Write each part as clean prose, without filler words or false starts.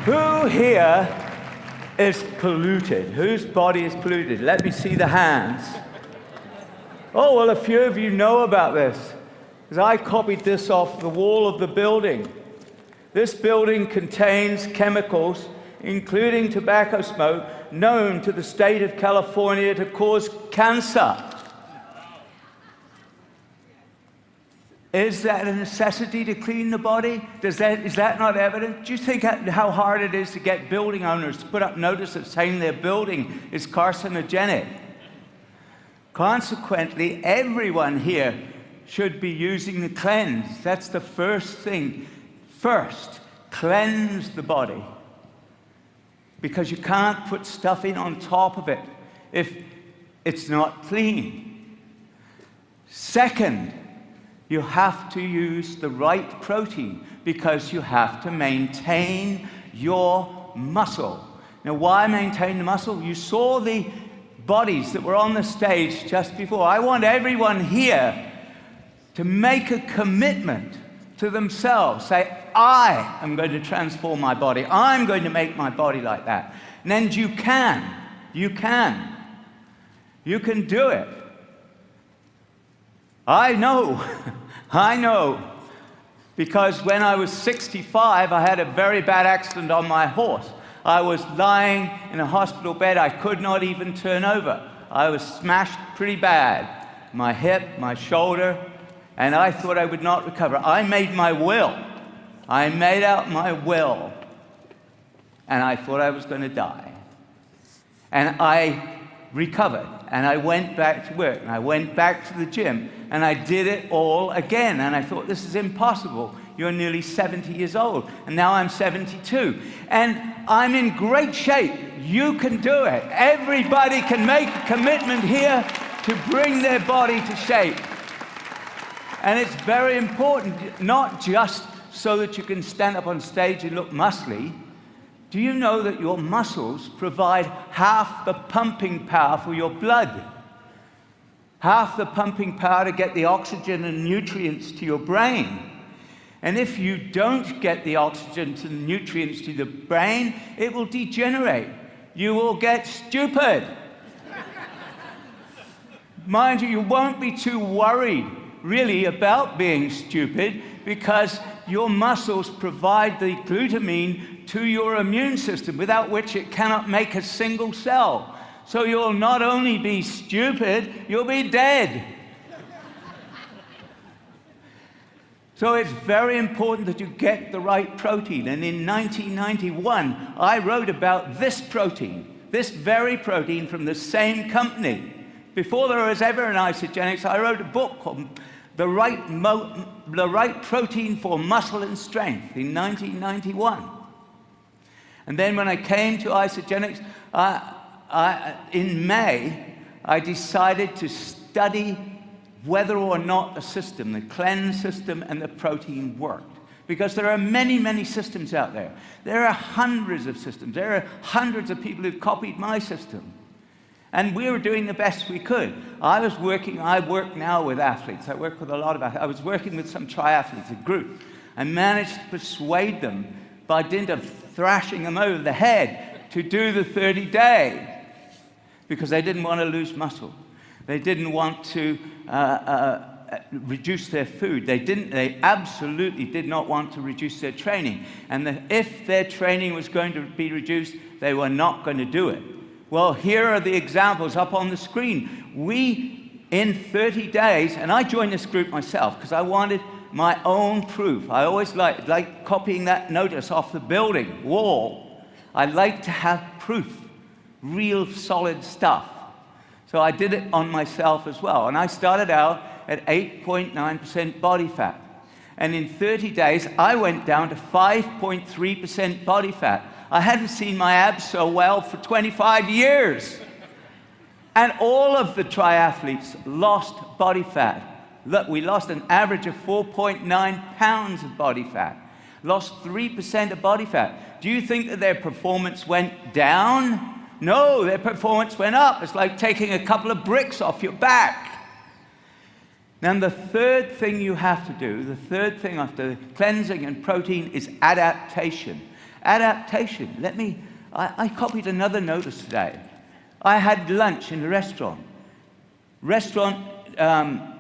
Who here is polluted? Whose body is polluted? Let me see the hands. Oh, well, a few of you know about this, because I copied this off the wall of the building. This building contains chemicals, including tobacco smoke, known to the state of California to cause cancer. Is that a necessity to clean the body? Is that not evident? Do you think how hard it is to get building owners to put up notices saying their building is carcinogenic? Consequently, everyone here should be using the cleanse. That's the first thing. First, cleanse the body. Because you can't put stuff in on top of it if it's not clean. Second, you have to use the right protein because you have to maintain your muscle. Now, why maintain the muscle? You saw the bodies that were on the stage just before. I want everyone here to make a commitment to themselves. Say, I am going to transform my body. I'm going to make my body like that. And then you can. You can do it. I know. I know. Because when I was 65, I had a very bad accident on my horse. I was lying in a hospital bed. I could not even turn over. I was smashed pretty bad. My hip, my shoulder, and I thought I would not recover. I made my will. I made out my will. And I thought I was going to die. And I recovered. And I went back to work. And I went back to the gym. And I did it all again. And I thought, this is impossible. You're nearly 70 years old. And now I'm 72. And I'm in great shape. You can do it. Everybody can make a commitment here to bring their body to shape. And it's very important, not just so that you can stand up on stage and look muscly. Do you know that your muscles provide half the pumping power for your blood? Half the pumping power to get the oxygen and nutrients to your brain. And if you don't get the oxygen to the nutrients to the brain, it will degenerate. You will get stupid. Mind you, you won't be too worried, really, about being stupid because your muscles provide the glutamine to your immune system, without which it cannot make a single cell. So you'll not only be stupid, you'll be dead. So it's very important that you get the right protein. And in 1991, I wrote about this protein, this very protein from the same company. Before there was ever an Isagenix, I wrote a book called The Right Protein for Muscle and Strength in 1991. And then when I came to Isagenix, in May, I decided to study whether or not the system, the cleanse system and the protein worked. Because there are many, many systems out there. There are hundreds of systems. There are hundreds of people who've copied my system. And we were doing the best we could. I work now with athletes. I work with a lot of athletes. I was working with some triathletes, a group. I managed to persuade them by dint of thrashing them over the head to do the 30-day. Because they didn't want to lose muscle. They didn't want to reduce their food. They absolutely did not want to reduce their training. And if their training was going to be reduced, they were not going to do it. Well, here are the examples up on the screen. We, in 30 days, and I joined this group myself because I wanted my own proof. I always like copying that notice off the building wall. I like to have proof, real solid stuff. So I did it on myself as well. And I started out at 8.9% body fat. And in 30 days, I went down to 5.3% body fat. I hadn't seen my abs so well for 25 years. And all of the triathletes lost body fat. Look, we lost an average of 4.9 pounds of body fat. Lost 3% of body fat. Do you think that their performance went down? No, their performance went up. It's like taking a couple of bricks off your back. Now, the third thing you have to do, the third thing after cleansing and protein is adaptation. Adaptation. I copied another notice today. I had lunch in a restaurant. Restaurant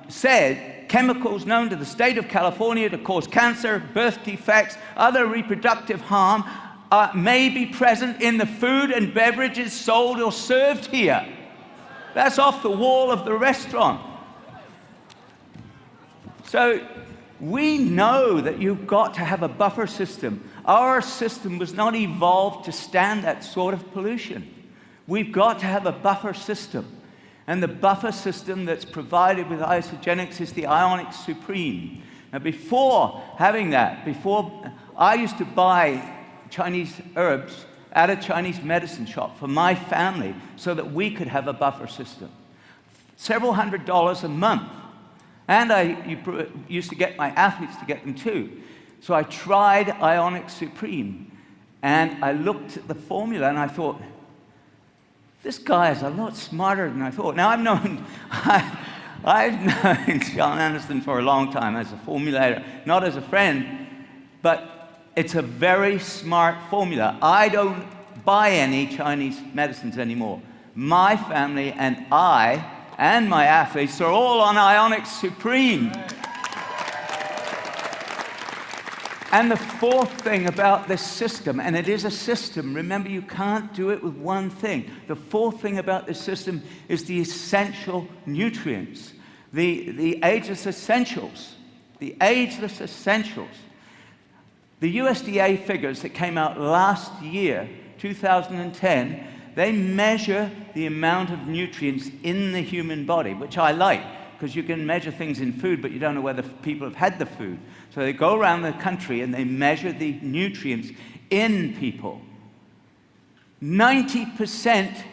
said chemicals known to the state of California to cause cancer, birth defects, other reproductive harm may be present in the food and beverages sold or served here. That's off the wall of the restaurant. So we know that you've got to have a buffer system. Our system was not evolved to stand that sort of pollution. We've got to have a buffer system. And the buffer system that's provided with Isagenix is the Isagenix Supreme. Now before having that, I used to buy Chinese herbs at a Chinese medicine shop for my family so that we could have a buffer system. Several $100s a month. And I used to get my athletes to get them too. So I tried Isagenix Supreme, and I looked at the formula and I thought, this guy is a lot smarter than I thought. Now I've known John Anderson for a long time as a formulator, not as a friend, but it's a very smart formula. I don't buy any Chinese medicines anymore. My family and I and my athletes are all on Isagenix Supreme. And the fourth thing about this system, and it is a system, remember you can't do it with one thing. The fourth thing about this system is the essential nutrients, the ageless essentials, the ageless essentials. The USDA figures that came out last year, 2010, they measure the amount of nutrients in the human body, which I like, because you can measure things in food, but you don't know whether people have had the food. So they go around the country and they measure the nutrients in people. 90%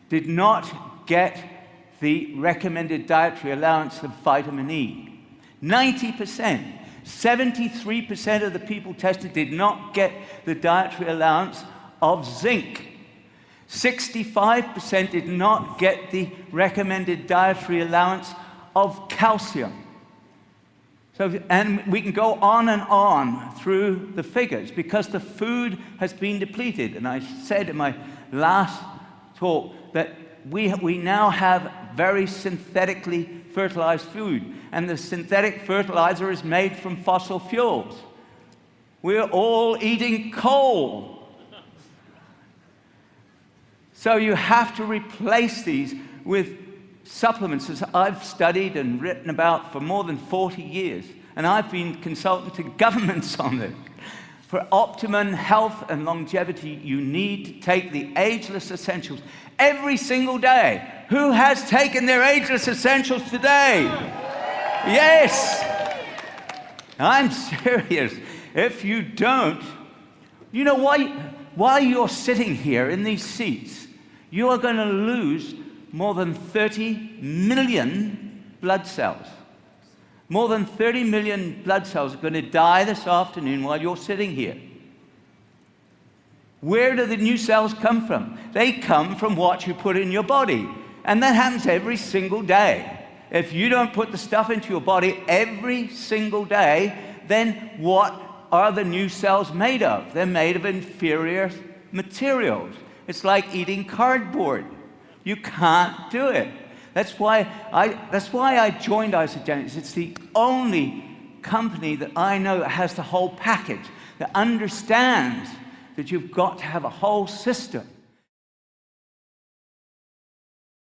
did not get the recommended dietary allowance of vitamin E. 90%. 73% of the people tested did not get the dietary allowance of zinc. 65% did not get the recommended dietary allowance of calcium. So, and we can go on through the figures because the food has been depleted. And I said in my last talk that we now have very synthetically fertilized food. And the synthetic fertilizer is made from fossil fuels. We're all eating coal. So you have to replace these with supplements, as I've studied and written about for more than 40 years. And I've been consultant to governments on this. For optimum health and longevity, you need to take the ageless essentials every single day. Who has taken their ageless essentials today? Yes. I'm serious. If you don't, you know why? While you're sitting here in these seats, you are going to lose more than 30 million blood cells. More than 30 million blood cells are going to die this afternoon while you're sitting here. Where do the new cells come from? They come from what you put in your body. And that happens every single day. If you don't put the stuff into your body every single day, then what are the new cells made of? They're made of inferior materials. It's like eating cardboard. You can't do it. That's why I joined Isagenix. It's the only company that I know that has the whole package, that understands that you've got to have a whole system.